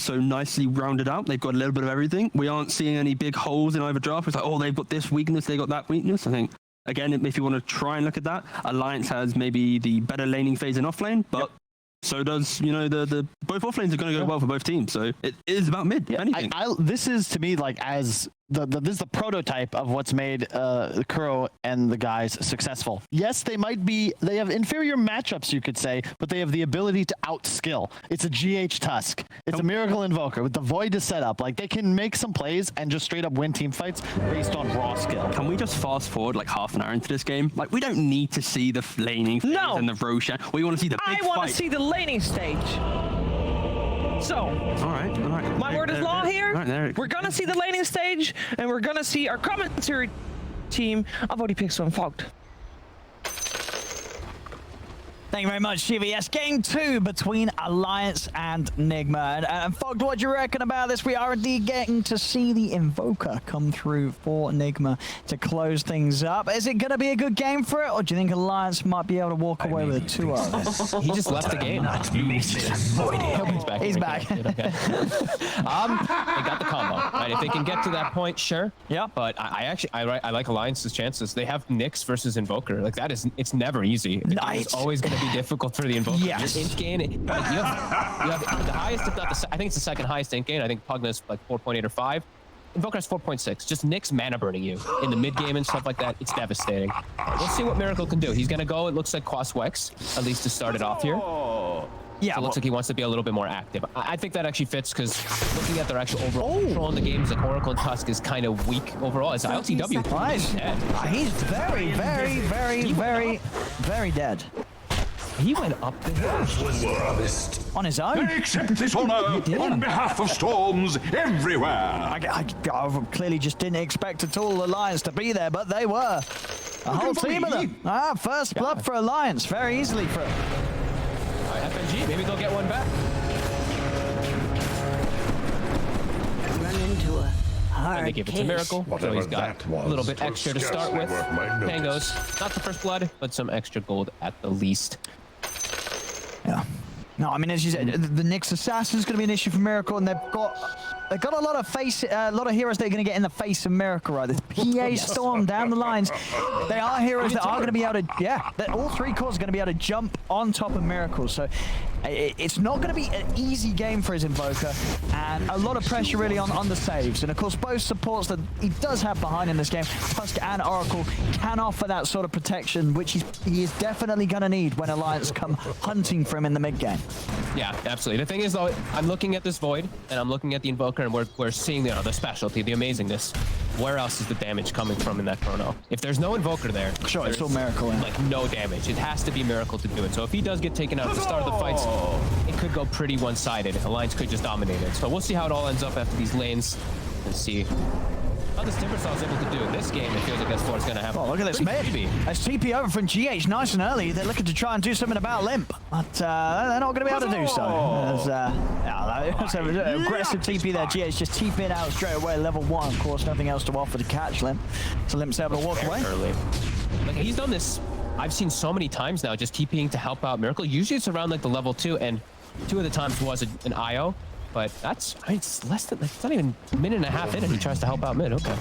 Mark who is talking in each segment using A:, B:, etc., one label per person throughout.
A: so nicely rounded out. They've got a little bit of everything. We aren't seeing any big holes in either draft. It's like, oh, they've got this weakness, they got that weakness. I think, again, if you want to try and look at that, Alliance has maybe the better laning phase in offlane, but so does, you know, the both offlanes are going to go well for both teams. So it is about mid, if anything.
B: This is, to me, like, as this is the prototype of what's made Kuro and the guys successful. Yes, they have inferior matchups, you could say, but they have the ability to outskill. It's a GH Tusk. It's a Miracle Invoker with the Void to set up. Like, they can make some plays and just straight up win team fights based on raw skill.
A: Can we just fast forward like half an hour into this game? Like, we don't need to see the laning phase and the Roshan. We want to see the big fight.
C: I want to see the laning stage. So,
A: all right.
C: My word is law here.
A: Right,
C: we're going to see the laning stage, and we're going to see our commentary team. I've already picked some fogged.
D: Thank you very much, Shiva. Yes, game 2 between Alliance and Nigma. And Fogged, what do you reckon about this? We are indeed getting to see the Invoker come through for Nigma to close things up. Is it going to be a good game for it, or do you think Alliance might be able to walk away with a 2-0?
E: He just left the game. He's back.
D: He's back.
E: Okay. They got the combo, right? If they can get to that point, sure.
D: Yeah.
E: But I like Alliance's chances. They have Nyx versus Invoker. Like, it's never easy. It's always going to be difficult for the Invoker.
D: Yes.
E: Int gain, you have the highest, if not I think it's the second highest int gain. I think Pugna's like 4.8 or 5. Invoker has 4.6. Just Nyx mana burning you in the mid game and stuff like that. It's devastating. We'll see what Miracle can do. He's gonna go. It looks like Quas Wex, at least to start it off here.
D: Yeah,
E: so it looks like he wants to be a little bit more active. I think that actually fits because looking at their actual overall control in the games, like Oracle and Tusk is kind of weak overall. It's AlcodeTV.
D: He's very dead.
E: He went up the hill.
D: On his own?
F: I accept this honor on behalf of Storms everywhere.
D: I clearly just didn't expect at all Alliance to be there, but they were. A whole team of them. First blood for Alliance, very easily for it.
E: FNG, maybe they'll get one back.
G: Run into a hard
E: And they give it to Miracle, so he's got a little bit extra to start with. Tango's not the first blood, but some extra gold at the least.
D: Yeah. No, I mean, as you said, the Nyx Assassin is going to be an issue for Miracle, and they've got a lot of heroes that are going to get in the face of Miracle, right? This PA Storm down the lines. They are heroes that are going to be able to, all 3 cores are going to be able to jump on top of Miracle. So it's not going to be an easy game for his Invoker, and a lot of pressure really on the saves. And of course, both supports that he does have behind in this game, Tusk and Oracle, can offer that sort of protection, which he is definitely going to need when Alliance come hunting for him in the mid game.
E: Yeah, absolutely. The thing is, though, I'm looking at this Void, and I'm looking at the Invoker, and we're seeing the specialty, the amazingness. Where else is the damage coming from in that chrono? If there's no Invoker there,
D: sure, it's all Miracle.
E: Like, no damage. It has to be Miracle to do it. So if he does get taken out at the start of the fights, it could go pretty one-sided. Alliance could just dominate it. So we'll see how it all ends up after these lanes, and see how this Timbersaw is able to do in this game. It feels like S4 is going to have.
D: Oh, look at this mid. That's TP over from GH, nice and early. They're looking to try and do something about Limp, but they're not going to be able to do so. There's an aggressive TP there. GH just TP'ing out straight away, level 1. Of course, nothing else to offer to catch Limp. So Limp's able to walk away.
E: Early. Like, he's done this, I've seen so many times now, just TPing to help out Miracle. Usually it's around like the level 2, and 2 of the times was an IO. But that's, I mean, it's less than, it's not even a minute and a half in, and he tries to help out mid. Okay.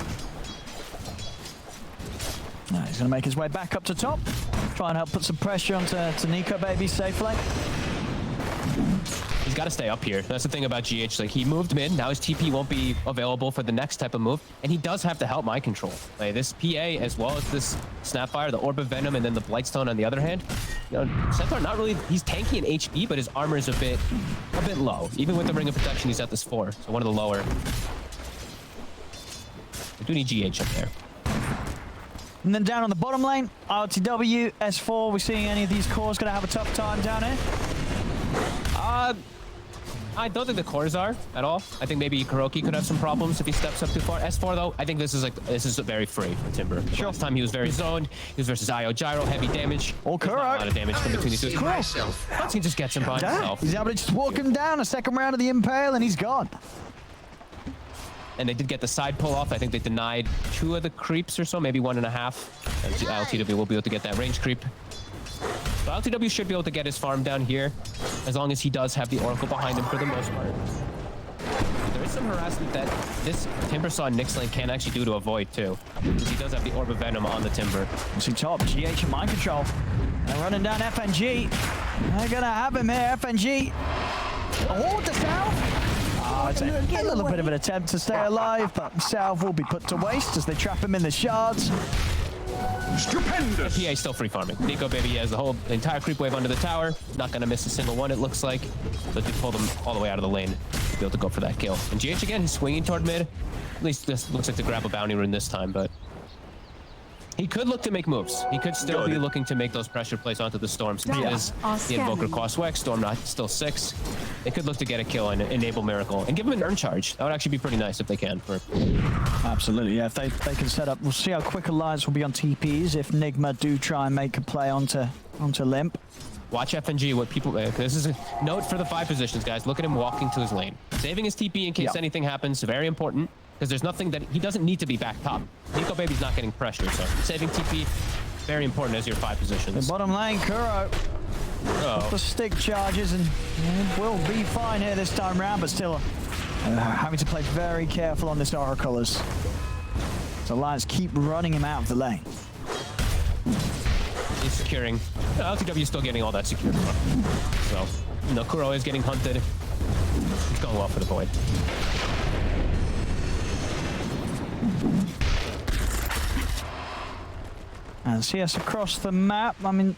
D: No, he's going to make his way back up to top. Try and help put some pressure onto Nico, baby, safely.
E: He's got to stay up here. That's the thing about GH. Like, he moved mid. Now his TP won't be available for the next type of move. And he does have to help my control. Like, this PA, as well as this Snapfire, the Orb of Venom, and then the Blightstone on the other hand. You know, Centaur not really, he's tanky in HP, but his armor is a bit low. Even with the Ring of Protection, he's at this 4. So one of the lower. We do need GH up there.
D: And then down on the bottom lane, AlcodeTV, S4. We seeing any of these cores going to have a tough time down here?
E: I don't think the cores are at all. I think maybe Kuroki could have some problems if he steps up too far. S4 though, I think this is very free for Timber. Sure. Last time he was very zoned. He was versus IO Gyro, heavy damage.
D: Kuro.
E: A lot of damage from between these two. Once he just gets him by himself.
D: He's able to just walk him down a second round of the Impale and he's gone.
E: And they did get the side pull off. I think they denied 2 of the creeps or so, maybe 1.5. And AlcodeTV will be able to get that range creep. So AlcodeTV should be able to get his farm down here, as long as he does have the Oracle behind him for the most part. is some harassment that this Timber Saw Nyx lane can actually do to avoid too. Because he does have the Orb of Venom on the Timber.
D: See top, GH and mind control. They're running down FNG. They're gonna have him here, FNG. Oh, the South. Oh, it's a little bit of an attempt to stay alive, but South will be put to waste as they trap him in the shards.
F: Stupendous!
E: PA is still free farming. Nico Baby has the entire creep wave under the tower. Not gonna miss a single one, it looks like. So they pulled him all the way out of the lane to be able to go for that kill. And GH again, he's swinging toward mid. At least this looks like to grab a bounty rune this time, but he could look to make moves. He could still be looking to make those pressure plays onto the Storm. Since he is the Invoker cost Wex, Storm not still 6. They could look to get a kill and enable Miracle and give him an urn charge. That would actually be pretty nice if they can.
D: Absolutely, yeah. If they can set up, we'll see how quick Alliance will be on TPs if Nigma do try and make a play onto Limp.
E: Watch FNG, what people... this is a note for the 5 positions, guys. Look at him walking to his lane. Saving his TP in case anything happens, very important. Because there's nothing that... He doesn't need to be back top. Nico Baby's not getting pressure, so saving TP, very important as your 5 positions.
D: The bottom lane, Kuro. The stick charges and will be fine here this time round, but still having to play very careful on this Oracle as Alliance keep running him out of the lane.
E: He's securing. LTW is still getting all that secured. So, Kuro is getting hunted. He's going well for the Void.
D: And CS across the map. I mean,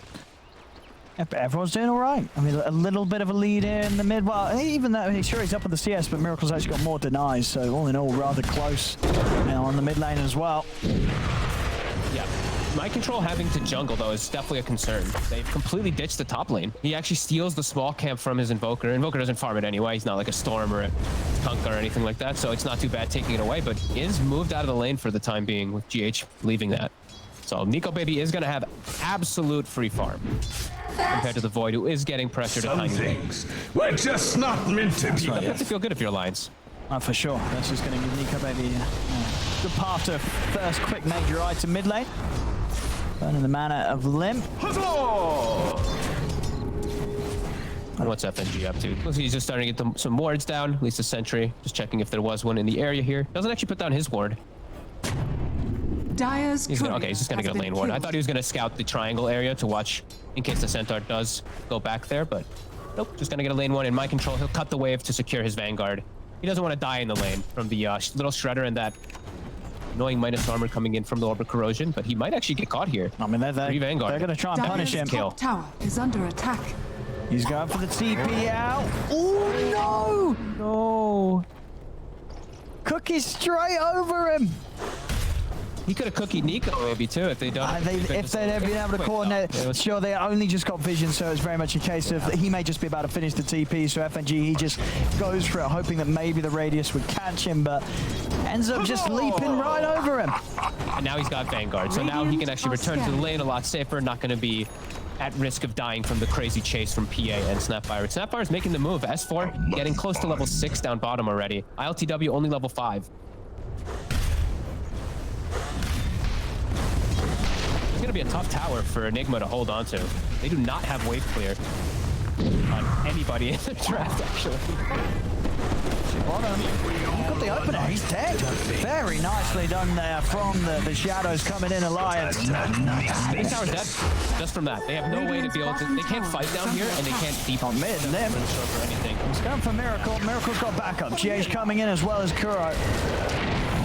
D: everyone's doing all right. I mean, a little bit of a lead here in the mid. Well, even though he's up on the CS, but Miracle's actually got more denies. So all in all, rather close on the mid lane as well.
E: Yeah. Mind control having to jungle, though, is definitely a concern. They've completely ditched the top lane. He actually steals the small camp from his Invoker. Invoker doesn't farm it anyway. He's not like a Storm or a Kunk or anything like that, so it's not too bad taking it away, but is moved out of the lane for the time being with GH leaving that. So Nico Baby is going to have absolute free farm compared to the Void, who is getting pressured at
F: Some things were just not meant to be.
E: You have to feel good if you're Alliance.
D: For sure. That's just going to give Nico Baby a good path to first quick major item mid lane. Burning the mana of Limp.
E: And what's FNG up to? Looks like he's just starting to get some wards down, at least a sentry. Just checking if there was one in the area here. Doesn't actually put down his ward.
G: Dyer's
E: He's just gonna get a lane ward. I thought he was gonna scout the triangle area to watch in case the Centaur does go back there, but nope, just gonna get a lane ward in my control. He'll cut the wave to secure his Vanguard. He doesn't want to die in the lane from the little Shredder and that annoying minus armor coming in from the Orb of Corrosion, but he might actually get caught here.
D: I mean, they're going to try and punish him.
G: Dyer's top tower is under attack.
D: He's going for the TP out. Oh, no! No. Cookie straight over him.
E: He could have cookied Nico maybe too if they don't.
D: If they'd been able to coordinate, sure, they only just got vision, so it's very much a case of he may just be about to finish the TP. So FNG, he just goes for it, hoping that maybe the radius would catch him, but ends up just leaping right over him.
E: And now he's got Vanguard, so now he can actually return to the lane a lot safer, not going to be at risk of dying from the crazy chase from PA and Snapfire. Snapfire is making the move. S4 getting close to level 6 down bottom already. ILTW only level 5. It's going to be a tough tower for Enigma to hold on to. They do not have wave clear on anybody in the draft, actually.
D: Got the opener, he's dead. Very nicely done there from the shadows coming in Alliance.
E: This tower's dead just from that. They have no way to be able to... They can't fight down here, and they can't deep
D: on mid, Limp.
E: or anything.
D: He's going for Miracle. Miracle's got backup. GH coming in as well as Kuro.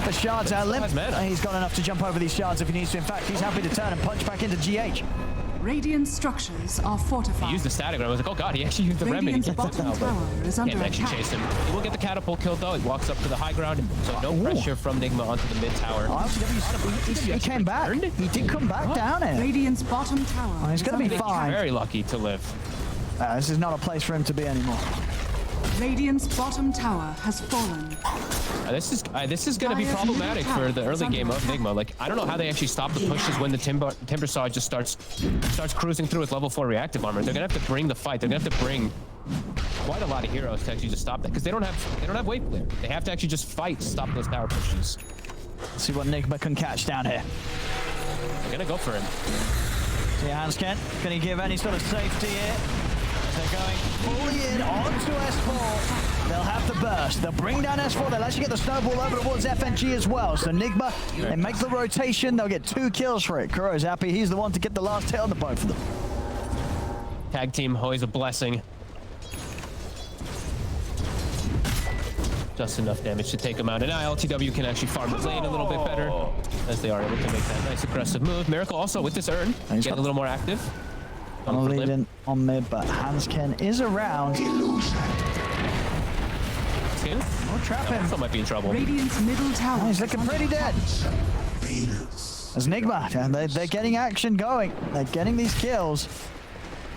D: The shards out Limp. He's got enough to jump over these shards if he needs to. In fact, he's happy to turn and punch back into GH.
G: Radiant structures are fortified.
E: He used the static, I was like, oh god, he actually used the remedy.
G: Radiant's bottom tower is under
E: Can't actually
G: attack.
E: chase him. He will get the catapult killed though. He walks up to the high ground, so no pressure from Nigma onto the mid tower.
D: He came back. He did come back down here.
G: Radiant's bottom tower.
D: He's going to be fine.
E: Very lucky to live.
D: This is not a place for him to be anymore.
G: Radiant's bottom tower has fallen.
E: This is going to be problematic for the early game of Nigma. Like, I don't know how they actually stop the pushes when the Timber Saw just starts cruising through with level 4 reactive armor. They're going to have to bring the fight. They're going to have to bring quite a lot of heroes to actually just stop that, because they don't have wave clear. They have to actually just fight to stop those tower pushes.
D: Let's see what Nigma can catch down here.
E: They're going to go for him.
D: See Hansken, can he give any sort of safety here? They're going fully in onto S4. They'll have the burst. They'll bring down S4. They'll actually get the snowball over towards FNG as well. So Nigma, they make the rotation. They'll get 2 kills for it. Kuro's happy. He's the one to get the last hit on the both of them.
E: Tag team, always a blessing. Just enough damage to take him out. And now LTW can actually farm the lane a little bit better, as they are able to make that nice aggressive move. Miracle also with this urn, getting a little more active.
D: I'm leading on mid, but Hansken is around.
E: We'll
D: trap him.
E: Also might be in trouble.
G: Radiant's middle tower.
D: He's looking pretty dead. As Nigma, and they're getting action going. They're getting these kills.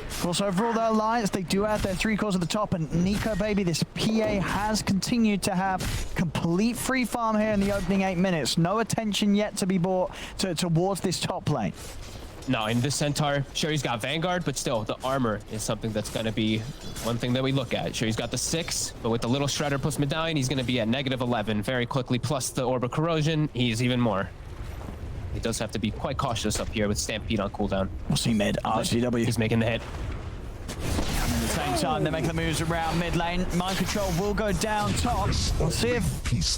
D: Of course, overall, their alliance, they do have their 3 cores at the top, and Nico, baby, this PA has continued to have complete free farm here in the opening 8 minutes. No attention yet to be brought towards this top lane.
E: No, in this Centaur, sure, he's got Vanguard, but still, the armor is something that's going to be one thing that we look at. Sure, he's got the 6, but with the little Shredder plus Medallion, he's going to be at -11 very quickly, plus the Orb of Corrosion, he's even more. He does have to be quite cautious up here with Stampede on cooldown.
D: We'll see mid, RCW.
E: He's making the hit.
D: And at the same time, they're making the moves around mid lane. Mind control will go down top. We'll see if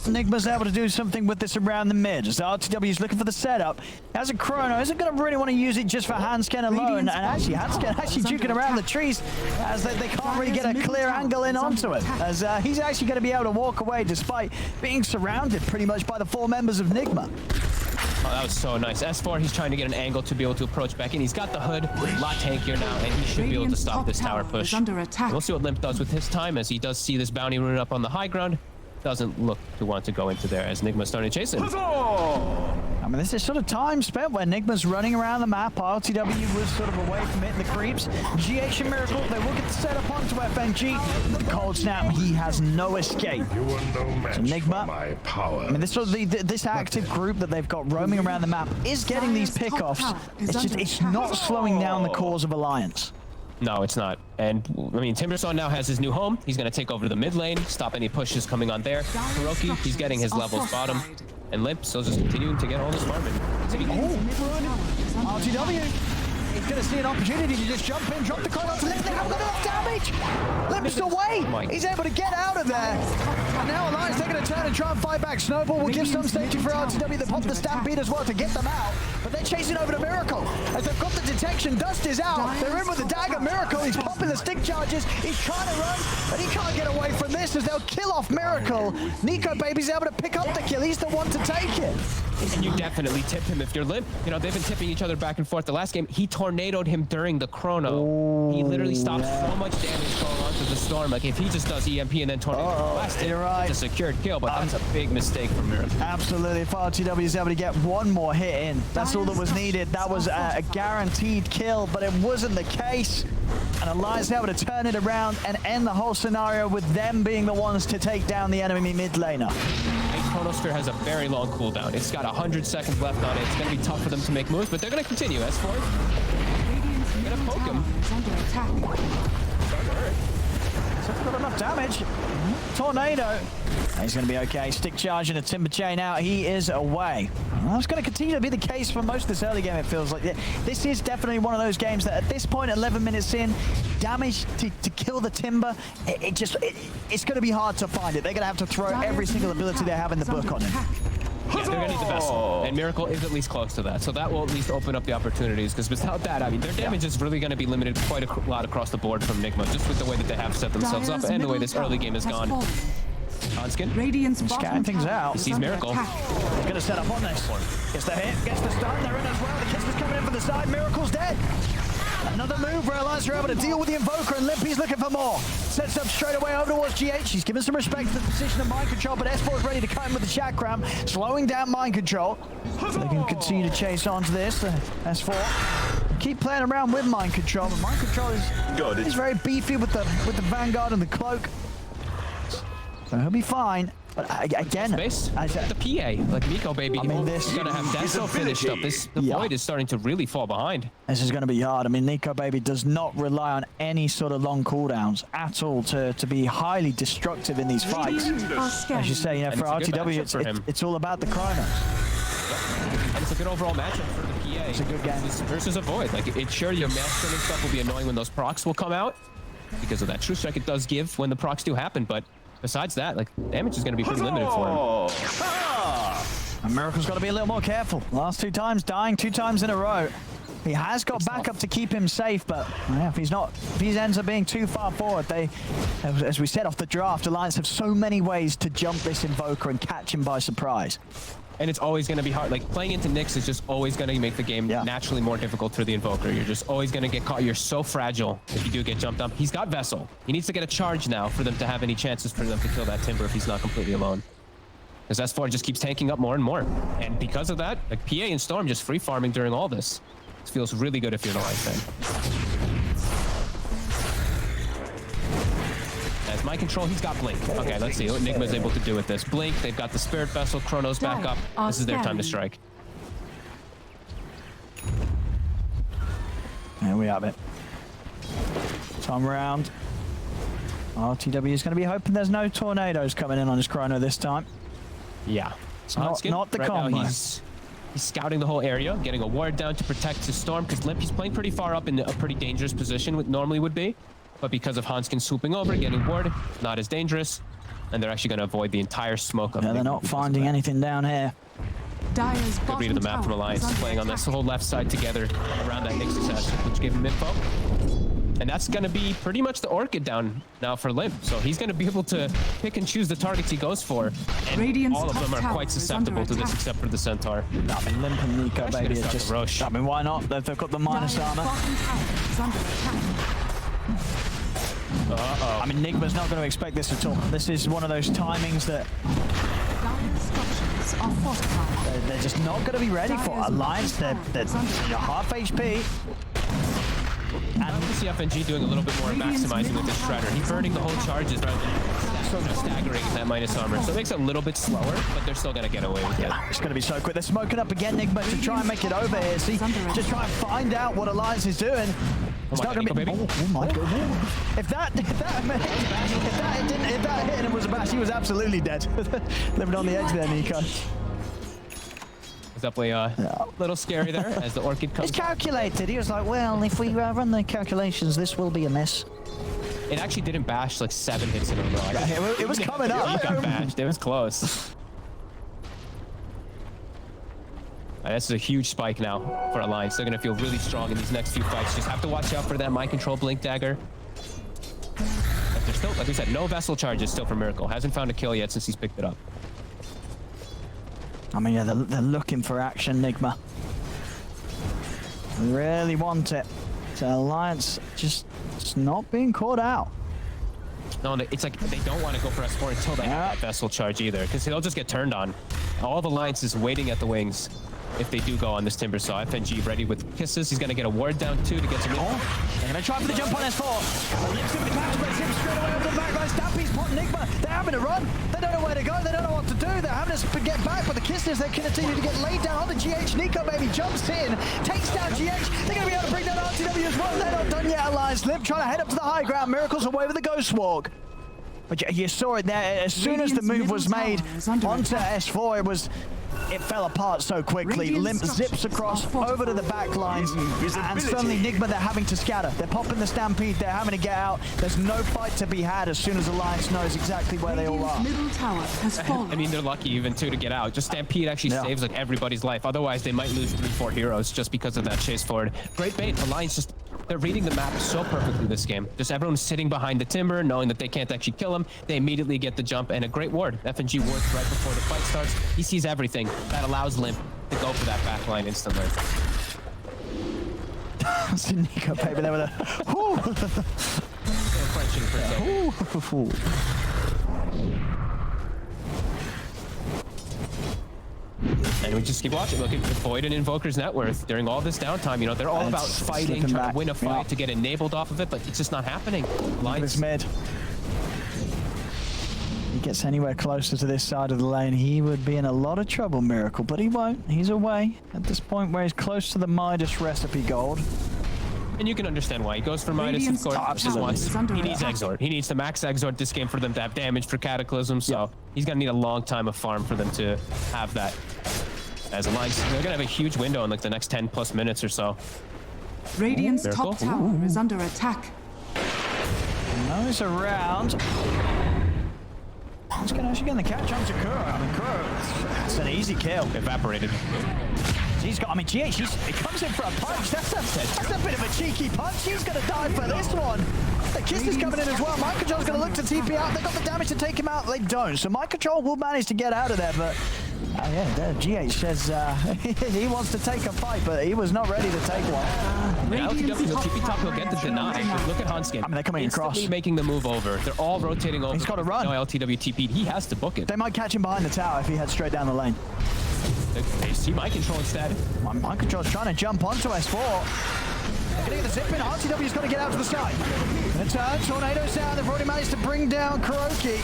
D: Nigma's able to do something with this around the mid. As RTW is looking for the setup. As a Chrono, isn't going to really want to use it just for Hansken alone. And actually, Hansken actually juking around the trees as they can't really get a clear angle in onto him. As he's actually going to be able to walk away despite being surrounded pretty much by the 4 members of Nigma.
E: Oh, that was so nice. S4, he's trying to get an angle to be able to approach back in. He's got the hood, a lot tankier now, and he should be able to stop this tower push. We'll see what Limp does with his time, as he does see this bounty rune up on the high ground. Doesn't look to want to go into there, as Nigma's starting to chase him.
D: I mean, this is sort of time spent where Nigma's running around the map. RTW was sort of away from it in the creeps. GH and Miracle, they will get the setup onto FNG. Cold Snap, he has no escape. So Nigma, I mean, this active group that they've got roaming around the map is getting these pickoffs. It's not slowing down the cause of Alliance.
E: No, it's not. And, I mean, Timbersaw now has his new home. He's going to take over the mid lane, stop any pushes coming on there. Kuroki, he's getting his levels bottom. And Limp, so just continuing to get all this farming.
D: RTW, he's going to see an opportunity to just jump in, drop the coin onto Limp. They haven't got enough damage. Limp's away. He's able to get out of there. And now Alliance, they're going to turn and try and fight back. Snowball will give some staging for RTW. They pop the Stampede as well to get them out. But they're chasing over to Miracle. As they've got the detection, Dust is out. They're in with the dagger. Miracle, he's popping the stick charges. He's trying to run, but he can't get away from this as they'll kill off Miracle. Nico, baby's able to pick up the kill. He's the one to take it.
E: And you definitely tip him if you're Limp. You know, they've been tipping each other back and forth. The last game, he tornadoed him during the chrono. He literally stopped so much damage going onto the storm. Like, if he just does EMP and then tornado blast it, it's a secured kill, but that's a big mistake from Miracle.
D: Absolutely. If RTW is able to get one more hit in, that's all that was needed. That was a guaranteed kill, but it wasn't the case. And Alliance able to turn it around and end the whole scenario with them being the ones to take down the enemy mid laner.
E: Chronosphere has a very long cooldown. It's got 100 seconds left on it. It's going to be tough for them to make moves, but they're going to continue. S4, they're going to poke him.
D: Got enough damage. Tornado. He's going to be okay. Stick charge and a Timber Chain out. He is away. Well, that's going to continue to be the case for most of this early game, it feels like. This is definitely one of those games that at this point, 11 minutes in, damage to kill the Timber, it's going to be hard to find it. They're going to have to throw every single ability they have in the book on it.
E: Yeah, they're going to need the best. And Miracle is at least close to that. So that will at least open up the opportunities, because without that, I mean, their damage is really going to be limited quite a lot across the board from Nigma, just with the way that they have set themselves up and the way this early game has gone. Hansken,
D: scanning things out.
E: He sees Miracle.
D: He's going to set up on this. Gets the hit, gets the stun. They're in as well. The Kisser's coming in from the side. Miracle's dead. Another move where Alliance are able to deal with the Invoker, and Limpy's looking for more. Sets up straight away over towards GH. He's giving some respect to the position of Mind Control, but S4 is ready to come in with the Chakram, slowing down Mind Control. So they can continue to chase onto this. S4 keep playing around with Mind Control, but Mind Control is very beefy with the Vanguard and the Cloak. So he'll be fine. But again,
E: the PA, like Miko, baby,
D: I mean, this
E: is going to have Deso finished up. The Void is starting to really fall behind.
D: This is going to be hard. I mean, Nico, baby, does not rely on any sort of long cooldowns at all to be highly destructive in these fights. As you say, you know, for RTW, it's all about the Chronos.
E: And it's a good overall matchup for the PA.
D: It's a good game.
E: Versus a Void. Like, it's sure your maelstrom and stuff will be annoying when those procs will come out. Because of that True Strike it does give when the procs do happen, but besides that, like, damage is going to be pretty limited for him.
D: And Miracle's got to be a little more careful. Last 2 times, dying 2 times in a row. He has got backup to keep him safe, but yeah, if he ends up being too far forward, as we said off the draft, Alliance have so many ways to jump this Invoker and catch him by surprise.
E: And it's always going to be hard. Like, playing into Nyx is just always going to make the game naturally more difficult for the Invoker. You're just always going to get caught. You're so fragile if you do get jumped up. He's got Vessel. He needs to get a charge now for them to have any chances for them to kill that Timber if he's not completely alone. Because S4 just keeps tanking up more and more. And because of that, like, PA and Storm just free farming during all this. It feels really good if you're an Alliance fan. As my control, he's got Blink. Okay, let's see what Nigma's able to do with this. Blink, they've got the Spirit Vessel, Chronos back up. This is their time to strike.
D: There we have it. Time round. RTW is going to be hoping there's no tornadoes coming in on his Chrono this time.
E: Yeah.
D: It's not the combo.
E: Now he's scouting the whole area, getting a ward down to protect his Storm, because Limp, he's playing pretty far up in a pretty dangerous position, what normally would be. But because of Hanskin swooping over, getting ward, not as dangerous. And they're actually going to avoid the entire smoke of
D: they're not finding anything down here.
E: Good read of the map from Alliance, playing on this whole left side together around that Nyx assassin, which gave him info. And that's going to be pretty much the Orchid down now for Limp. So he's going to be able to pick and choose the targets he goes for. And all of them are quite susceptible to this except for the Centaur.
D: I mean, Limp and Nico, baby, it's just...
E: Roche.
D: I mean, why not? They've got the minus armor. I mean, Nigma's not going to expect this at all. This is one of those timings that they're just not going to be ready for. Alliance, they're half HP.
E: And I see FNG doing a little bit more maximizing with this Shredder. He's burning the whole charges rather than staggering that minus armor. So it makes it a little bit slower, but they're still going to get away with it.
D: It's going to be so quick. They're smoking up again, Nigma, to try and make it over here. See, just try and find out what Alliance is doing. It's not going to be... Oh my God. If that hit and it was a bash, he was absolutely dead. Living on the edge there, Nico.
E: It's definitely a little scary there as the Orchid comes.
D: It's calculated. He was like, well, if we run the calculations, this will be a miss.
E: It actually didn't bash like 7 hits in a row.
D: It was coming up.
E: He got bashed. It was close. This is a huge spike now for Alliance. They're going to feel really strong in these next few fights. Just have to watch out for that mind control Blink Dagger. But there's still, like we said, no Vessel charges still for Miracle. Hasn't found a kill yet since he's picked it up.
D: I mean, yeah, they're looking for action, Nigma. They really want it. So Alliance just not being caught out.
E: No, it's like they don't want to go for S4 until they have that Vessel charge either, because they'll just get turned on. All of Alliance is waiting at the wings if they do go on this Timber Saw. FNG ready with kisses. He's going to get a ward down too to get some...
D: They're going to try for the jump on S4. Limp's going to be back, but him straight away over the back by Stampy's pot Nigma. They're having to run. They don't know where to go. They don't know what to do. They're having to get back, but the kisses, they continue to get laid down on the GH. Nico, baby, jumps in, takes down GH. They're going to be able to bring down RTW as well. They're not done yet, Alliance. Limp trying to head up to the high ground. Miracle's away with the Ghost Walk. But you saw it there. As soon as the move was made onto S4, it fell apart so quickly. Limp zips across over to the back lines, and suddenly Nigma, they're having to scatter. They're popping the Stampede. They're having to get out. There's no fight to be had as soon as Alliance knows exactly where they all are.
G: Middle tower has fallen.
E: I mean, they're lucky even too to get out. Just Stampede actually saves like everybody's life. Otherwise, they might lose 3-4 heroes just because of that chase forward. Great bait. Alliance just... They're reading the map so perfectly this game. Just everyone's sitting behind the Timber, knowing that they can't actually kill him. They immediately get the jump and a great ward. FNG wards right before the fight starts. He sees everything. That allows Limp to go for that back line instantly.
D: See Nico, baby, there with a...
E: Crunching for a second. And we just keep watching. Look at Void and Invoker's net worth during all this downtime. You know, they're all about fighting, trying to win a fight to get enabled off of it, but it's just not happening.
D: This mid. He gets anywhere closer to this side of the lane, he would be in a lot of trouble, Miracle, but he won't. He's away at this point where he's close to the Midas recipe gold.
E: And you can understand why. He goes for Midas, of course. He needs Exort. He needs to max Exort this game for them to have damage for Cataclysm, so he's going to need a long time of farm for them to have that. As Alliance, they're going to have a huge window in like the next 10 plus minutes or so.
G: Radiant's top tower is under attack.
D: Nose around. He's actually getting the catch on to Kuro. I mean, Kuro, that's an easy kill.
E: Evaporated.
D: He's got, I mean, GH, he comes in for a punch. That's a bit of a cheeky punch. He's going to die for this one. The Kiss is coming in as well. Mind Control's going to look to TP out. They got the damage to take him out. They don't. So Mind Control will manage to get out of there, but yeah, GH says he wants to take a fight, but he was not ready to take one.
E: LTW will TP top, he'll get the deny. Look at Hanskin.
D: I mean, they're coming across.
E: Making the move over. They're all rotating over.
D: He's got to run.
E: No LTW TP'd. He has to book it.
D: They might catch him behind the tower if he heads straight down the lane.
E: They see Mind Control instead.
D: Mind Control's trying to jump onto S4. They're going to get the zip in. RTW's got to get out to the side. The turn, Tornado's down. They've already managed to bring down Kuroki.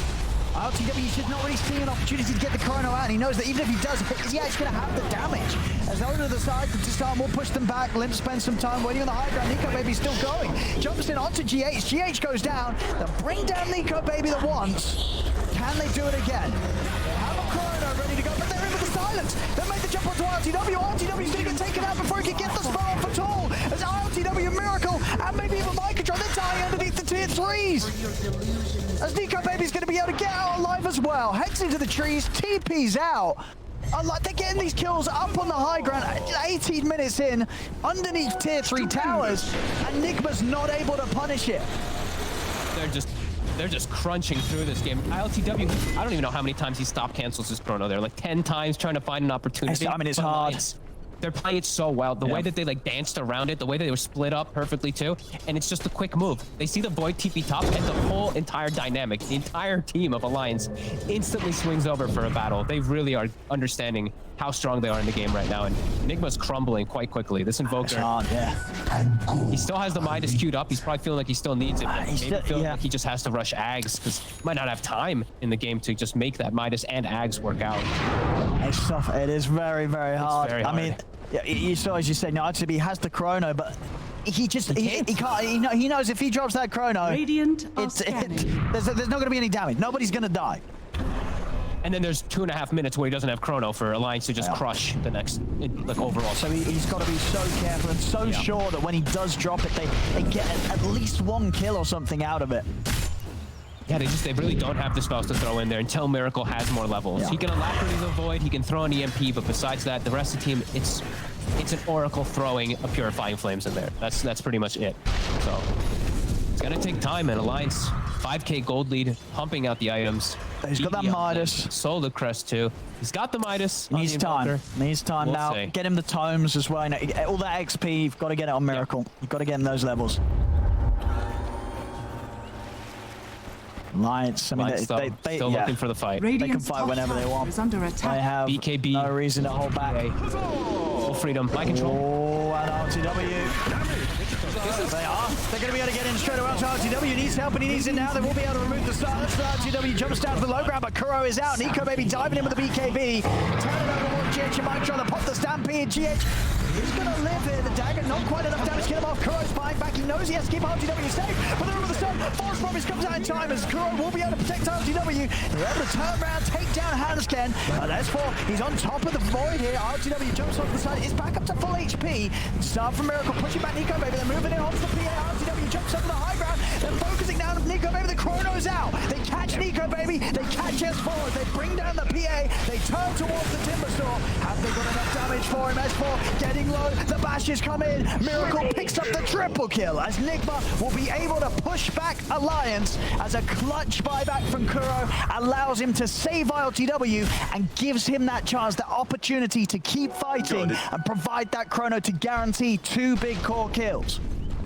D: RTW should not really see an opportunity to get the Chrono out, and he knows that even if he does, is he actually going to have the damage? As over to the side, to start will push them back. Limp spends some time waiting on the high ground. Nico Baby's still going. Jumps in onto GH. GH goes down. They'll bring down Nico Baby the once. Can they do it again? They have a Chrono ready to go, but they're in with the silence. They make the jump onto RTW. RTW's going to get taken out before he can get the spell off at all. As RTW Miracle and maybe even Mind Control, they're dying underneath the tier 3s. As Nico Baby's going to be able to get out alive as well. Heads into the trees, TP's out. They're getting these kills up on the high ground, 18 minutes in, underneath tier 3 towers, and Nigma's not able to punish it.
E: They're just crunching through this game. ILTW, I don't even know how many times he stop cancels his Chrono there, like 10 times trying to find an opportunity.
D: I mean, it's hard.
E: They're playing it so well. The way that they like danced around it, the way that they were split up perfectly too, and it's just a quick move. They see the Void TP top, and the whole entire dynamic, the entire team of Alliance instantly swings over for a battle. They really are understanding how strong they are in the game right now, and Nigma's crumbling quite quickly. This Invoker, he still has the Midas queued up. He's probably feeling like he still needs it, but maybe feeling like he just has to rush Ags, because he might not have time in the game to just make that Midas and Ags work out.
D: It's tough. It is very, very hard.
E: Very hard.
D: I mean, you saw, as you said, RTB he has the Chrono, but he just he can't. He knows if he drops that Chrono,
G: Radiant
D: there's not going to be any damage. Nobody's going to die.
E: And then there's 2.5 minutes where he doesn't have Chrono for Alliance to just crush the next, like, overall.
D: So he's got to be so careful and so sure that when he does drop it, they get at least one kill or something out of it.
E: Yeah, they really don't have the spells to throw in there until Miracle has more levels. He can Alacrity the Void, he can throw an EMP, but besides that, the rest of the team, it's an Oracle throwing a Purifying Flames in there. That's pretty much it. So it's gonna take time, and Alliance 5k gold lead, pumping out the items.
D: He's got that Midas.
E: Sold the Crest too. He's got the Midas.
D: Needs time. Needs time now.
E: See.
D: Get him the tomes as well. All that XP, you've got to get it on Miracle. You've got to get him those levels. Alliance, I mean, they
E: still looking for the fight.
D: They can fight whenever they want. They have
E: BKB,
D: no reason to hold back.
E: Full freedom, Mind Control.
D: Oh, and RTW. They're going to be able to get in straight away. RTW needs help, and he needs it now. They will be able to remove the silence. RTW jumps down to the low ground, but Kuro is out. Nico Baby diving in with the BKB. Turn it over towards GH, and Mike trying to pop the Stampede. GH is going to live here. The dagger, not quite enough damage to get him off. Kuro's flying back. He knows he has to keep RTW safe, but they're over the stun. Force Promise comes out in time as Kuro will be able to protect RTW. They're able to turn around, take down Hansken. S4, he's on top of the Void here. RTW jumps off the side. It's back up to full HP. Start from Miracle, pushing back Nico Baby. They're moving in onto the PA. RTW jumps up to the high ground. They're focusing down on Nico Baby. The Chrono's out. They catch Nico Baby. They catch S4. They bring down the PA. They turn towards the Timber Store. Have they got enough damage for him? S4 getting low. The bashes come in. Miracle picks up the triple kill as Nigma will be able to push back Alliance as a clutch buyback from Kuro allows him to save ILTW and gives him that chance, that opportunity to keep fighting and provide that Chrono to guarantee 2 big core kills.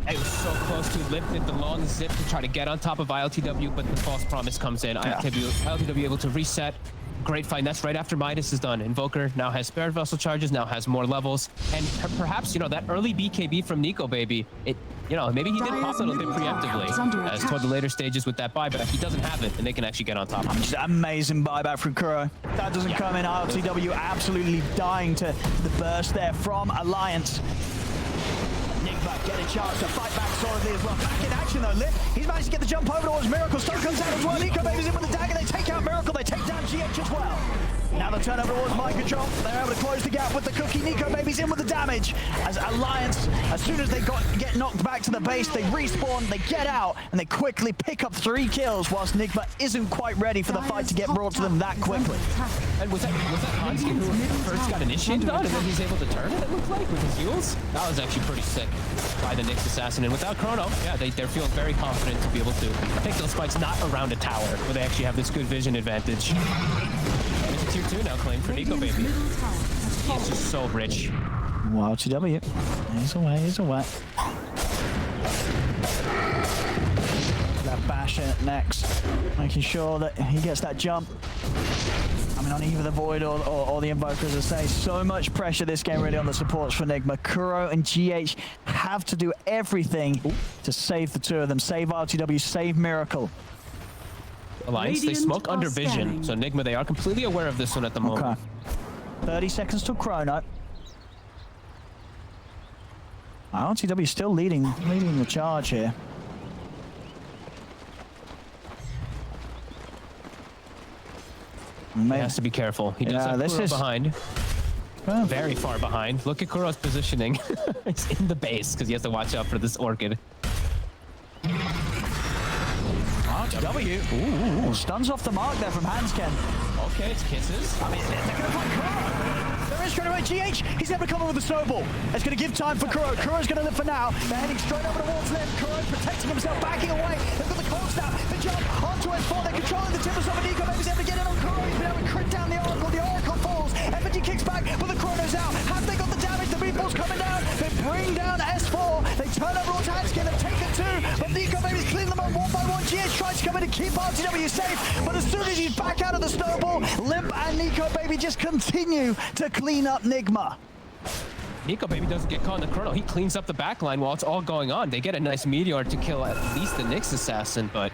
E: It was so close to lifted the long zip to try to get on top of ILTW, but the false promise comes in. ILTW able to reset. Great fight. That's right after Midas is done. Invoker now has Spirit Vessel charges, now has more levels, and perhaps, that early BKB from Nico Baby, maybe he did pop it a little bit preemptively as toward the later stages with that buyback. He doesn't have it, and they can actually get on top of it.
D: Just amazing buyback from Kuro. That doesn't come in. ILTW absolutely dying to the burst there from Alliance. Nigma get a chance to fight back solidly as well. Back in action though, Lip. He's managed to get the jump over towards Miracle. Stone comes out as well. Nico Baby's in with the dagger. They take out Miracle. They take down GH as well. Now the turnover towards mind control. They're able to close the gap with the cookie. Nico Baby's in with the damage. As Alliance, as soon as they get knocked back to the base, they respawn, they get out, and they quickly pick up 3 kills, whilst Nigma isn't quite ready for the fight to get brought to them that quickly.
E: And was that Hanskin who first got initiated on, and then he's able to turn it, it looked like, with his heals? That was actually pretty sick by the Nyx Assassin. And without Chrono, yeah, they're feeling very confident to be able to take those fights not around a tower, where they actually have this good vision advantage. There's a tier 2 now claimed for Nico Baby. He's just so rich.
D: Wow, TW. He's away, he's away. That bash it next, making sure that he gets that jump. I mean, on either the Void or the Invoker, as I say, so much pressure this game really on the supports for Nigma. Kuro and GH have to do everything to save the 2 of them. Save RTW, save Miracle.
E: Alliance, they smoke under vision, so Nigma, they are completely aware of this one at the moment.
D: Okay. 30 seconds till Chrono. RTW still leading the charge here.
E: He has to be careful. He does have Kuro behind. Very far behind. Look at Kuro's positioning. He's in the base because he has to watch out for this Orchid.
D: RTW. Ooh, stuns off the mark there from Hansken.
E: Okay, it's kisses.
D: I mean, they're going to find Kuro. There is straight away GH. He's able to come over with the snowball. It's going to give time for Kuro. Kuro's going to live for now. They're heading straight over towards them. Kuro protecting himself, backing away. They've got the cold snap. The jump onto S4. They're controlling the Timbersaw. And Nico Baby's able to get in on Kuro. He's been able to crit down the Oracle. The Oracle falls. FNG kicks back, but the Chrono's out. Have they got the damage? The meatball's coming down. They bring down S4. They turn over towards Hanskin and take the 2. But Nico Baby's cleaning them up one by one. GH tries to come in and keep RTW safe. But as soon as he's back out of the snowball, Limp and Nico Baby just continue to clean up Nigma.
E: Nico Baby doesn't get caught in the Chrono. He cleans up the backline while it's all going on. They get a nice Meteor to kill at least the Nyx Assassin, but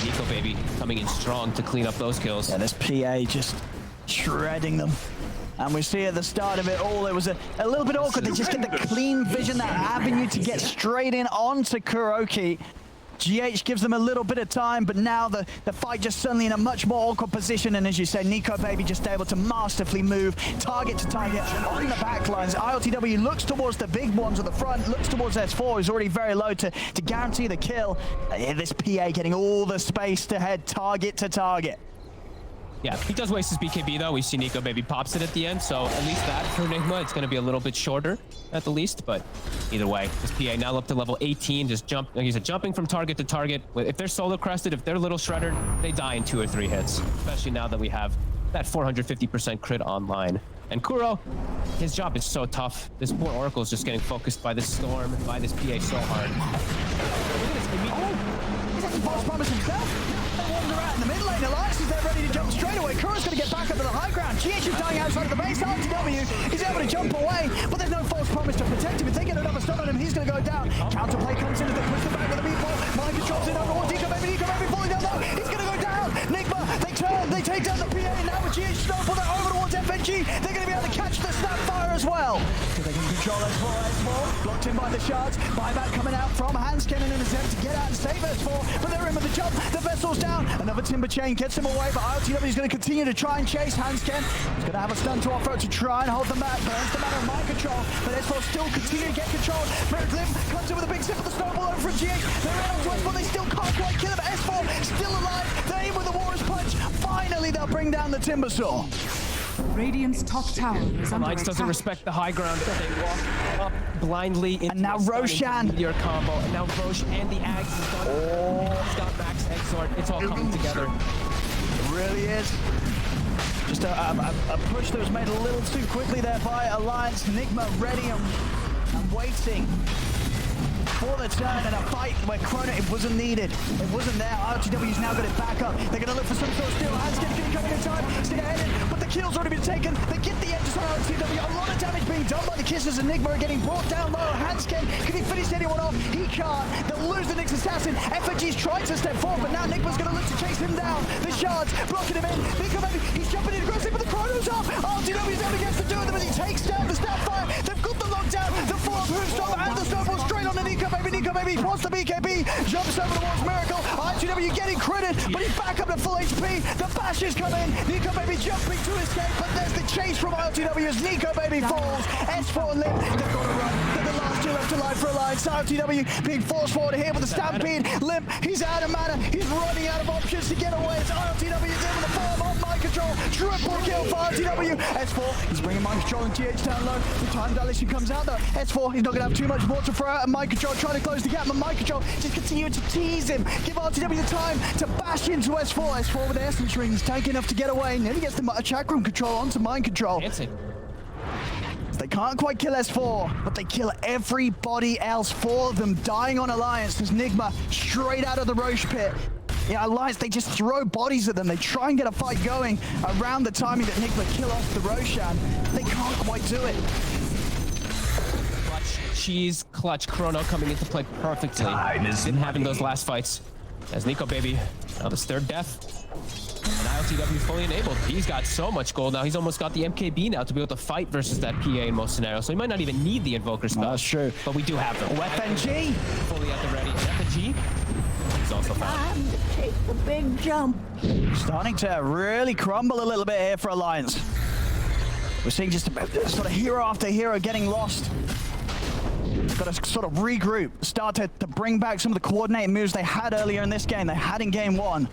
E: Nico Baby coming in strong to clean up those kills.
D: Yeah, this PA just shredding them. And we see at the start of it all, it was a little bit awkward. They just get the clean vision, that avenue to get straight in onto Kuroki. GH gives them a little bit of time, but now the fight just suddenly in a much more awkward position. And as you say, Nico Baby just able to masterfully move target to target on the back lines. ILTW looks towards the big ones at the front, looks towards S4, who's already very low to guarantee the kill. This PA getting all the space to head target to target.
E: Yeah, he does waste his BKB though. We see Nico Baby pops it at the end, so at least that for Nigma, it's going to be a little bit shorter at the least, but either way, this PA now up to level 18, just like you said, jumping from target to target. If they're solo crested, if they're little shreddered, they die in 2 or 3 hits, especially now that we have that 450% crit online. And Kuro, his job is so tough. This poor Oracle is just getting focused by this Storm, by this PA so hard.
D: He's at the false promise himself. Wander out in the mid lane. Alliance is there ready to jump straight away. Kuro's going to get back up to the high ground. GH is dying outside of the base. RTW is able to jump away, but there's no false promise to protect him. If they get another stun on him, he's going to go down. Counterplay comes in as they push the back with the meatball. Mind controls in over. Nico Baby falling down low. He's going to go down. Nigma, they turn, they take down the PA, and now with GH snowball, they're over towards FNG. They're going to be able to catch the Snapfire as well. Because they can control S4. Blocked in by the shards. Buyback coming out from Hansken in an attempt to get out and save S4, but they're in with the jump. The vessel's down. Another Timber Chain gets him away, but ILTW is going to continue to try and chase Hansken. He's going to have a stun to offer to try and hold them back. Burns them out of mind control, but S4 still continue to get control. Lim comes in with a big sip of the snowball over from GH. They're in on to S4, they still can't quite kill him. S4 still alive. They aim with the Warrior's Punch. Finally, they'll bring down the Timbersaw.
G: Radiant's top tower is under
E: Alliance doesn't
G: attack.
E: respect the high ground. They walk up blindly into
D: And now
E: the
D: Roshan.
E: Meteor combo. And now Rosh and the Ags is done. Oh. He's got Max Exort. It's all coming together.
D: It really is. Just a push that was made a little too quickly there by Alliance. Nigma ready and waiting for the turn and a fight where Chrono, it wasn't needed. It wasn't there. RTW's now got it back up. They're going to look for some sort of steal. Hanskin's going to come in time. Stick ahead, but the kill's already been taken. They get the edges on RTW. A lot of damage being done by the Kisses, and Nigma are getting brought down low. Hanskin, can he finish anyone off? He can't. They'll lose the Nyx Assassin. FNG's tried to step forward, but now Nigma's going to look to chase him down. The shards blocking him in. Nico Baby, he's jumping in aggressive, but the Chrono's up. RTW's able to get to do it, but he takes down the Snapfire. They've got the lockdown. The form Moonstone and the snowball straight on the Nico Baby. Nico Baby wants the BKB, jumps over towards Miracle. IGW getting credit, but he's back up to full HP. The bashes come in. Nico Baby jumping to his escape, but there's the chase from AlcodeTV as Nico Baby falls. S4 and Limp, they've got to run. They're the last two left alive for Alliance. AlcodeTV being forced forward here with the stampede. Limp, he's out of mana. He's running out of options to get away. It's AlcodeTV is in with the farm on mind control. Triple kill for AlcodeTV. S4, he's bringing mind control and TH down low. The time dilation comes out though. S4, he's not going to have too much more to throw out. And mind control trying to close the gap. But mind control just continuing to tease him. Give AlcodeTV the time to bash into S4. S4 with the essence rings, tank enough to get away. Nearly gets the chakram control onto mind control. They can't quite kill S4, but they kill everybody else. 4 of them dying on Alliance. There's Nigma straight out of the Roche pit. Yeah, Alliance, they just throw bodies at them. They try and get a fight going around the timing that Nigma kill off the Roshan. They can't quite do it.
E: Clutch, cheese, clutch, Chrono coming into play perfectly. Didn't have in those last fights. As Nico Baby, now this third death. And AlcodeTV fully enabled. He's got so much gold now. He's almost got the MKB now to be able to fight versus that PA in most scenarios. So he might not even need the Invoker spell.
D: That's true.
E: But we do have them.
D: FNG.
E: Fully at the ready. FNG. He's also found.
H: Time to take the big jump.
D: Starting to really crumble a little bit here for Alliance. We're seeing just sort of hero after hero getting lost. Got to sort of regroup, start to bring back some of the coordinated moves they had earlier in this game, they had in game 1.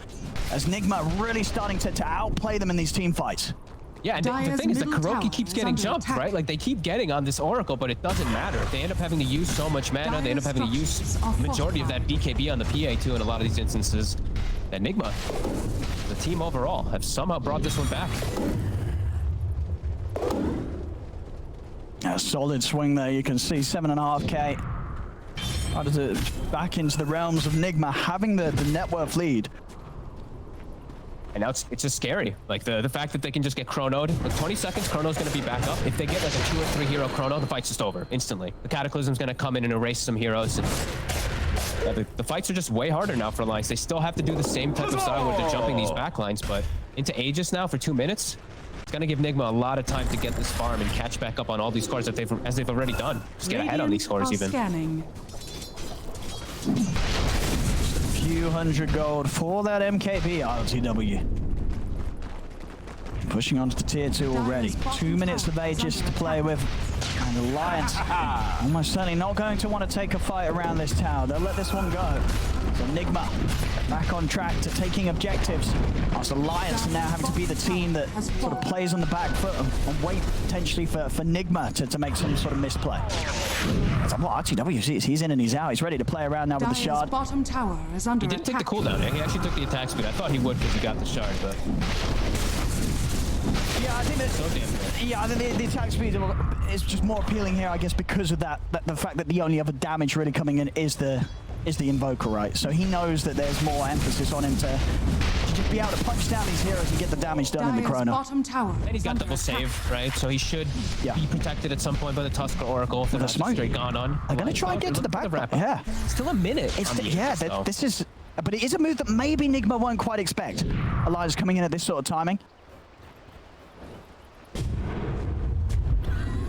D: As Nigma really starting to outplay them in these team fights.
E: Yeah, and the thing is that Kuroki keeps getting jumped, right? Like, they keep getting on this Oracle, but it doesn't matter. They end up having to use so much mana, they end up having to use the majority of that BKB on the PA, too, in a lot of these instances. That Nigma, the team overall, have somehow brought this one back.
D: A solid swing there, you can see 7.5k. Back into the realms of Nigma, having the net worth lead.
E: And now it's just scary. Like, the fact that they can just get chronoed. With 20 seconds, Chrono's going to be back up. If they get like a 2 or 3 hero chrono, the fight's just over instantly. The Cataclysm's going to come in and erase some heroes. And yeah, the fights are just way harder now for Alliance. They still have to do the same type of style where they're jumping these backlines, but into Aegis now for 2 minutes, it's going to give Nigma a lot of time to get this farm and catch back up on all these scores that as they've already done. Just get ahead on these scores even.
G: Scanning.
D: Few hundred gold for that MKB AlcodeTV. Pushing onto the tier 2 already. 2 minutes of Aegis to play with. And Alliance almost certainly not going to want to take a fight around this tower. They'll let this one go. So Nigma back on track to taking objectives. Whilst Alliance now having to be the team that sort of plays on the back foot and wait potentially for Nigma to make some sort of misplay. That's what AlcodeTV sees. He's in and he's out. He's ready to play around now with the shard.
G: Bottom tower is under
E: He didn't take the cooldown. He actually took the attack speed. I thought he would because he got the shard, but...
D: Yeah, I think that.
E: So damn good.
D: Yeah, I think the attack speed is just more appealing here, I guess, because of the fact that the only other damage really coming in is the Invoker, right? So he knows that there's more emphasis on him to just be able to punch down these heroes and get the damage done in the Chrono.
G: Bottom tower.
E: And he's got double save, right? So he should be protected at some point by the Tusker Oracle if they're not just straight gone on.
D: They're going to try and get to the back. Yeah.
E: Still a minute.
D: This is... But it is a move that maybe Nigma won't quite expect. Elijah's coming in at this sort of timing.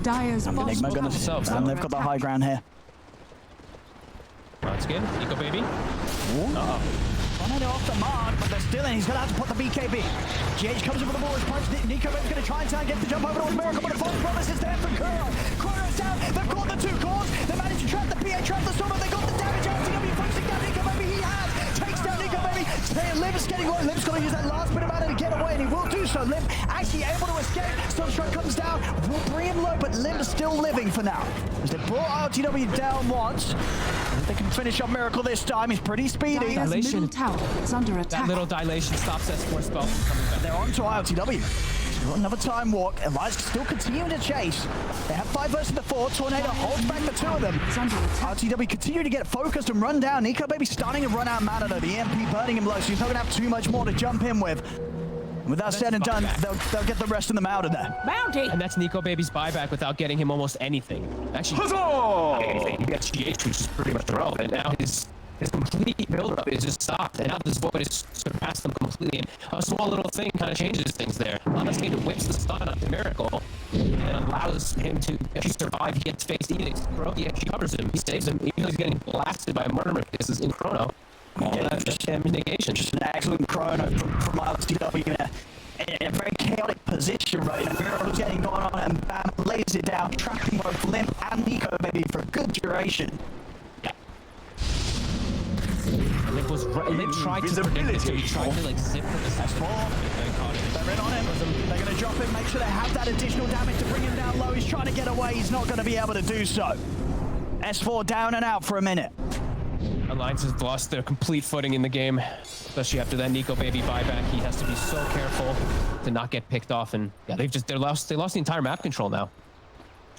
G: Dire's
D: And Nigma going to... And they've got the high ground here.
E: That's good. Nico Baby.
D: Uh-oh. Tornado off the mark, but they're still in. He's going to have to put the BKB. GH comes in with the bullish punch. Nico Baby's going to try and get the jump over towards Miracle, but a false promise is there for Kuro. Kuro's down. They've caught the 2 cores. They managed to trap the PA, trap the Storm, they got the damage out. TW focusing down Nico Baby. He has. Takes down Nico Baby. Limp's getting low. Limp's going to use that last bit of mana to get away, and he will do so. Limp actually able to escape. Sunstrike comes down. Will bring him low, but Limp's still living for now. As they brought AlcodeTV down once. They can finish up Miracle this time. He's pretty speedy.
G: Dire's middle tower is under attack.
E: That little dilation stops S4 spell from coming back.
D: They're on to AlcodeTV. Another time walk. Elias still continuing to chase. They have 5 versus the 4. Tornado holds back the 2 of them. AlcodeTV continue to get focused and run down. Nico Baby starting to run out mana though. The EMP burning him low, so he's not going to have too much more to jump in with. And with that said and done, they'll get the rest of them out of there.
H: Bounty!
E: And that's Nico Baby's buyback without getting him almost anything. Actually, anything. He gets GH, which is pretty much irrelevant. Now his complete build-up is just stopped, and now this void has surpassed them completely. And a small little thing kind of changes things there. Honestly, it whips the stun onto Miracle and allows him to, if he survives, he gets face edicts. Kuroki actually covers him. He saves him, even though he's getting blasted by a murder kisses in Chrono. Just damage negation.
D: Just an excellent Chrono from AlcodeTV in a very chaotic position right now. Miracle's getting going on, and Bam lays it down, trapping both Limp and Nico, baby, for a good duration.
E: Limp tried to predict it, so he tried to like zip for the
D: S4. They're in on him. They're going to drop him, make sure they have that additional damage to bring him down low. He's trying to get away. He's not going to be able to do so. S4 down and out for a minute.
E: Alliance has lost their complete footing in the game, especially after that Nico baby buyback. He has to be so careful to not get picked off, and yeah, they lost the entire map control now.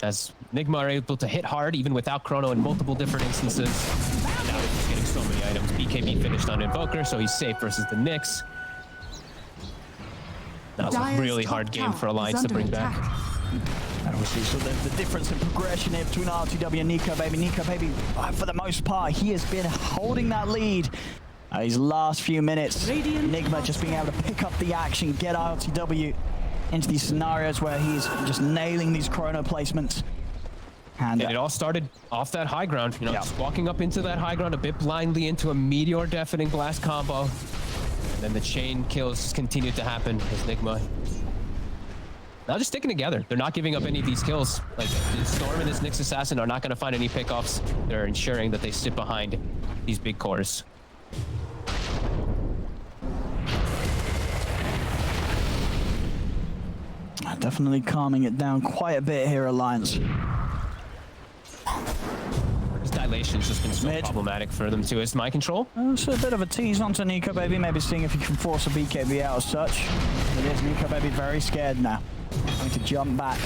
E: As Nigma are able to hit hard even without Chrono in multiple different instances. And now they're just getting so many items. BKB finished on Invoker, so he's safe versus the Nyx. That was a really hard game for Alliance to bring back.
D: And we'll see so the difference in progression here between RTW and Nico baby. Nico baby, for the most part, he has been holding that lead these last few minutes. Nigma just being able to pick up the action, get RTW into these scenarios where he's just nailing these chrono placements. And
E: it all started off that high ground, you know, just walking up into that high ground a bit blindly into a Meteor Deafening Blast combo. And then the chain kills just continued to happen as Nigma now just sticking together. They're not giving up any of these kills. Like, Storm and this Nyx Assassin are not going to find any pickoffs. They're ensuring that they sit behind these big cores.
D: Definitely calming it down quite a bit here, Alliance.
E: This dilation's just been so problematic for them too. Is my control?
D: It's a bit of a tease onto Nico baby, maybe seeing if he can force a BKB out as such. It is Nico baby very scared now. Going to jump back.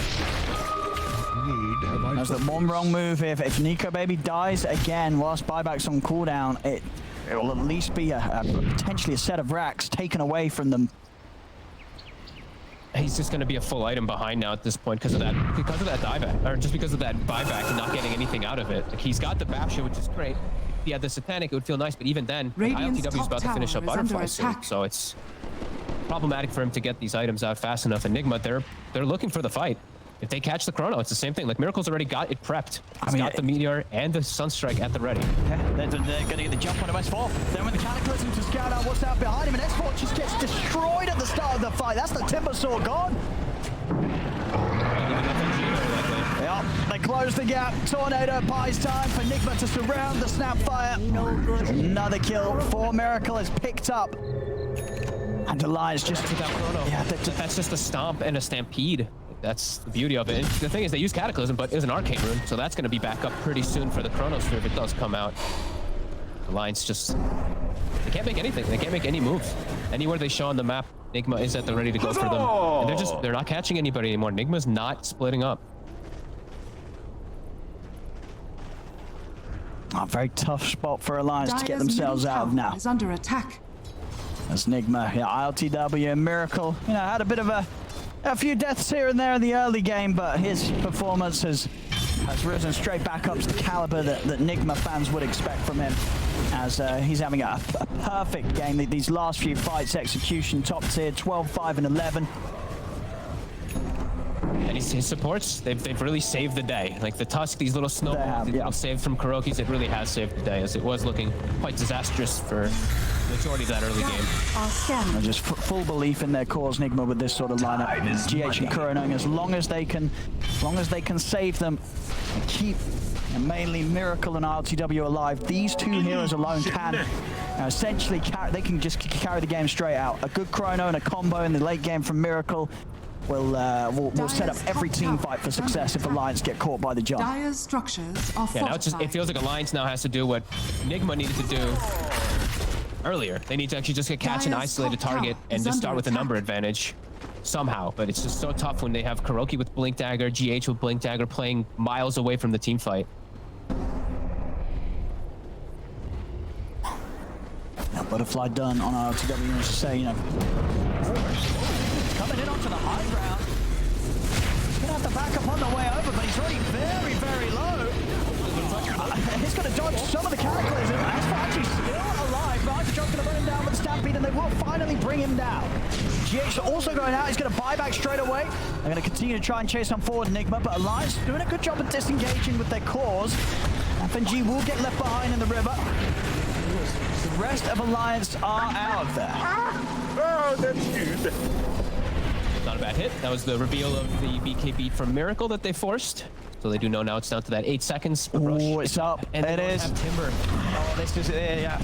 D: There's the one wrong move. If Nico baby dies again whilst buyback's on cooldown, it will at least be potentially a set of racks taken away from them.
E: He's just going to be a full item behind now at this point because of that dieback, or just because of that buyback and not getting anything out of it. Like, he's got the Bapsha, which is great. If he had the Satanic, it would feel nice, but even then, ILTW is about to finish up Butterfly soon, so it's problematic for him to get these items out fast enough. Enigma, they're looking for the fight. If they catch the Chrono, it's the same thing. Like, Miracle's already got it prepped. He's got the Meteor and the Sunstrike at the ready.
D: Yeah, they're going to get the jump on S4. Then when the Cataclysm to scout out what's out behind him, and S4 just gets destroyed at the start of the fight. That's the Timber Saw gone. Yep, they close the gap. Tornado buys time for Nigma to surround the Snapfire. Another kill for Miracle is picked up. And Alliance just
E: without Chrono. Yeah, that's just a stomp and a stampede. That's the beauty of it. And the thing is, they use Cataclysm, but it's an Arcane Rune, so that's going to be back up pretty soon for the Chronosphere if it does come out. Alliance just... they can't make anything. They can't make any moves. Anywhere they show on the map, Nigma is at the ready to go for them. And they're not catching anybody anymore. Nigma's not splitting up.
D: A very tough spot for Alliance to get themselves out of now.
G: Is under attack.
D: As Nigma, yeah, ILTW and Miracle, you know, had a bit of a few deaths here and there in the early game, but his performance has risen straight back up to the caliber that Nigma fans would expect from him, as he's having a perfect game. These last few fights, execution, top tier, 12, 5, and 11.
E: And his supports, they've really saved the day. Like the Tusk, these little snowballs, these little saved from Kuroki's, it really has saved the day, as it was looking quite disastrous for the majority of that early game.
D: And just full belief in their cause, Nigma, with this sort of lineup. GH and Kuro knowing as long as they can save them and keep mainly Miracle and RTW alive, these two heroes alone can essentially they can just carry the game straight out. A good Chrono and a combo in the late game from Miracle will set up every team fight for success if Alliance get caught by the jump.
G: Dire's structures are
E: now it feels like Alliance now has to do what Nigma needed to do earlier. They need to actually just catch an isolated target and just start with a number advantage somehow. But it's just so tough when they have Kuroki with Blink Dagger, GH with Blink Dagger playing miles away from the team fight.
D: Now, Butterfly done on RTW, as to say, you know, coming in onto the high ground. He's gonna have to back up on the way over, but he's already very, very low. He's gonna dodge some of the Cataclysm. Asphalt actually still alive. Raj's gonna run him down with the Stampede, and they will finally bring him down. GH also going out. He's gonna buy back straight away. They're gonna continue to try and chase on forward Nigma, but Alliance doing a good job of disengaging with their cores. FNG will get left behind in the river. The rest of Alliance are out of there.
F: Oh, that's good.
E: Not a bad hit. That was the reveal of the BKB from Miracle that they forced. So they do know now it's down to that 8 seconds.
D: Oh, it's up.
E: And
D: it is.
E: Timber.
D: Oh, this is yeah.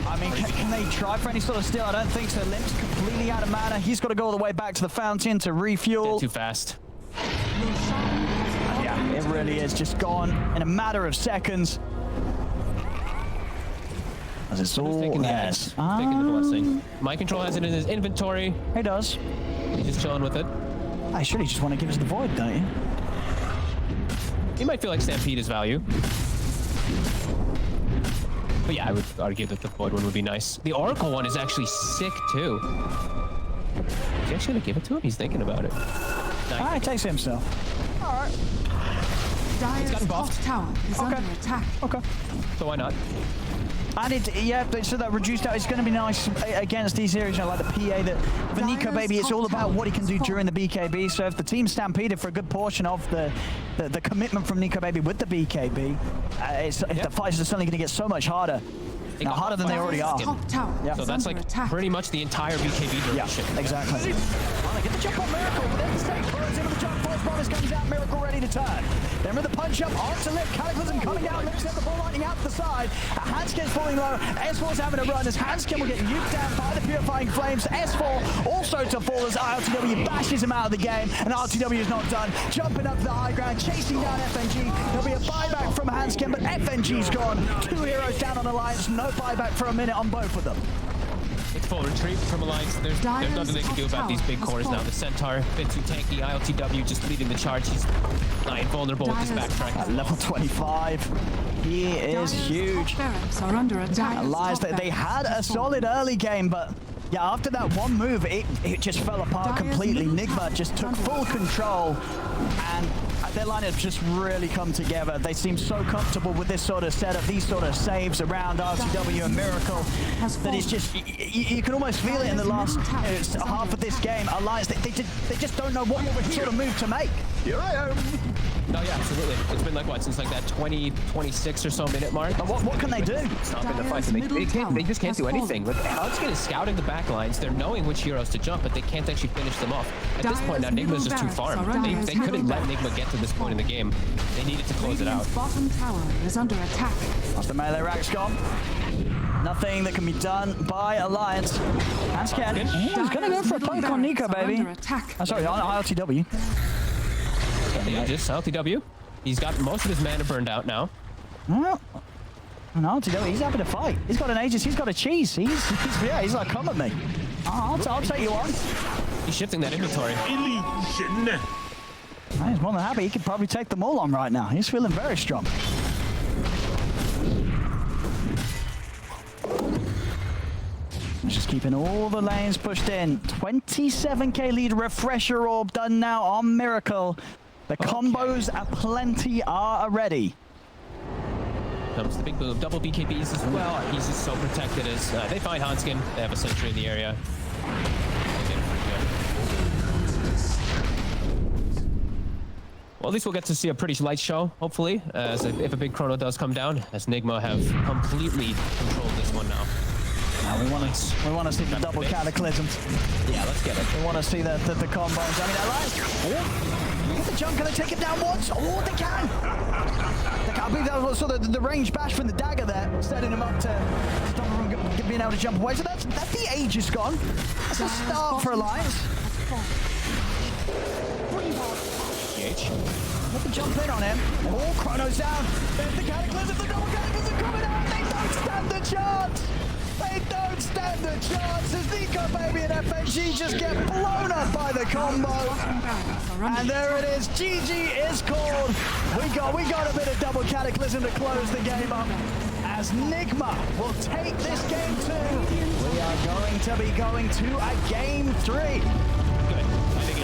D: I mean, can they try for any sort of steal? I don't think so. Limp's completely out of mana. He's got to go all the way back to the fountain to refuel.
E: Too fast.
D: Yeah, it really is just gone in a matter of seconds. As it's all
E: Taking the blessing. My control has it in his inventory.
D: He does.
E: He's just chilling with it.
D: I surely just want to give us the void, don't you?
E: He might feel like Stampede is value. But yeah, I would argue that the void one would be nice. The Oracle one is actually sick too. Is he actually gonna give it to him? He's thinking about it.
D: Nice. All right, takes himself. All right.
G: Dire's
E: gotten
G: top
E: buffed.
G: tower is under attack.
D: Okay.
E: So why not?
D: And so that reduced out is going to be nice against these heroes, like the PA. That for Nico, baby, it's all about what he can do during the BKB. So if the team stampeded for a good portion of the commitment from Nico, baby, with the BKB, the fights are suddenly going to get so much harder. Now, harder than they already are.
G: Top tower
E: So that's like pretty much the entire BKB duration.
D: Yeah, exactly. Get the jump on Miracle, but then the same birds into the jump. Force bonus comes out, Miracle ready to turn. Then with the punch up, onto Lip, Cataclysm coming down, Lip set the ball lightning out to the side. Hanskin's falling low, S4's having a run as Hanskin will get nuked down by the Purifying Flames. S4 also to fall as RTW bashes him out of the game, and RTW is not done. Jumping up the high ground, chasing down FNG. There'll be a buyback from Hanskin, but FNG's gone. 2 heroes down on Alliance, no buyback for a minute on both of them.
E: It's full retreat from Alliance. There's nothing they can do about these big cores now. The Centaur, a bit too tanky. ILTW just leading the charge. He's not invulnerable with this backtrack.
D: At level 25, he is huge. Alliance, they had a solid early game, but yeah, after that one move, it just fell apart completely. Nigma just took full control, and their lineup just really come together. They seem so comfortable with this sort of setup, these sort of saves around RTW and Miracle, that it's just, you can almost feel it in the last half of this game. Alliance, they just don't know what sort of move to make.
E: Here I am. No, yeah, absolutely. It's been like, what, since like that 26 or so minute mark?
D: But what can they do?
E: Stopping the fight. They just can't do anything. Like, Hanskin is scouting the back lines. They're knowing which heroes to jump, but they can't actually finish them off. At this point now, Nigma's just too farmed. They couldn't let Nigma get to this point in the game. They needed to close it out.
G: Bottom tower is under attack.
D: That's the melee rack's gone. Nothing that can be done by Alliance. Hanskin, he's going to go for a poke on Nico, baby. I'm sorry, on ILTW.
E: The Aegis, LTW. He's got most of his mana burned out now.
D: Well, no, LTW, he's happy to fight. He's got an Aegis, he's got a cheese. He's like, come at me. I'll take you on.
E: He's shifting that inventory.
F: Illusion.
D: He's more than happy. He could probably take them all on right now. He's feeling very strong. He's just keeping all the lanes pushed in. 27k lead, refresher orb done now on Miracle. The combos aplenty are ready.
E: Comes the big boom. Double BKBs as well. He's just so protected as they find Hanskin. They have a sentry in the area. Well, at least we'll get to see a pretty light show, hopefully, if a big chrono does come down, as Nigma have completely controlled this one now.
D: Now we want to see the double cataclysm.
E: Yeah, let's get it.
D: We want to see the combos. I mean, I like the jump. Can they take it down once? Oh, they can. I believe that was also the range bash from the dagger there, setting him up to stop him from being able to jump away. So that's the Aegis gone. That's a start for Alliance. Let the jump in on him. Oh, Chrono's down. There's the cataclysm. The double cataclysm coming out. They don't stand the chance. They don't stand the chance as Nico, baby, and FNG just get blown up by the combo. And there it is. GG is called. We got a bit of double cataclysm to close the game up. As Nigma will take this game 2. We are going to be going to a game 3.